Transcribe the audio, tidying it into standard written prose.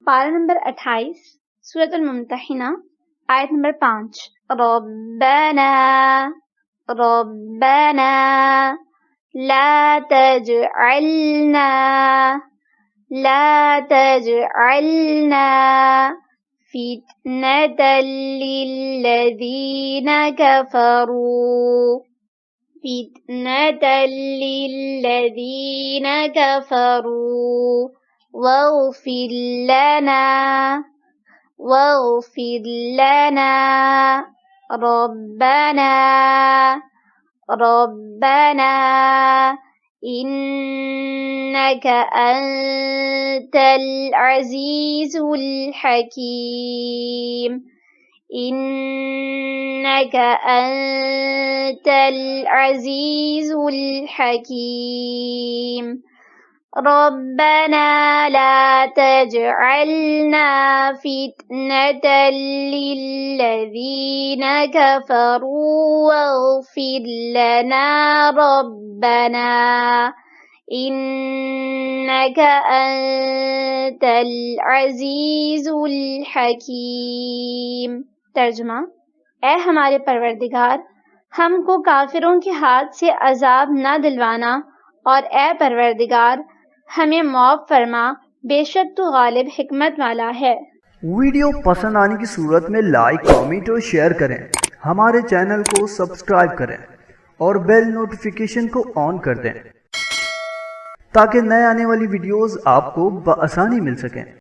पारा नंबर 28 सूरतुल मुम्तहिना आयत नंबर 5। रब्बना रब्बना ला तजअलना फितनतल लिल्लज़ीना कफ़रू واغفر لنا ربنا إنك أنت العزيز الحكيم ربنا لا تجعلنا فتنة للذين كفروا واغفر لنا ربنا إنك أنت العزيز الحكيم। तर्जुमा, ऐ हमारे परवरदिगार, हमको काफिरों के हाथ से अजाब न दिलवाना और ऐ परवरदिगार हमें माफ फरमा, बेशक तू गालिब हिकमत वाला है। वीडियो पसंद आने की सूरत में लाइक, कमेंट और शेयर करें। हमारे चैनल को सब्सक्राइब करें और बेल नोटिफिकेशन को ऑन कर दें ताकि नए आने वाली वीडियोस आपको बआसानी मिल सकें।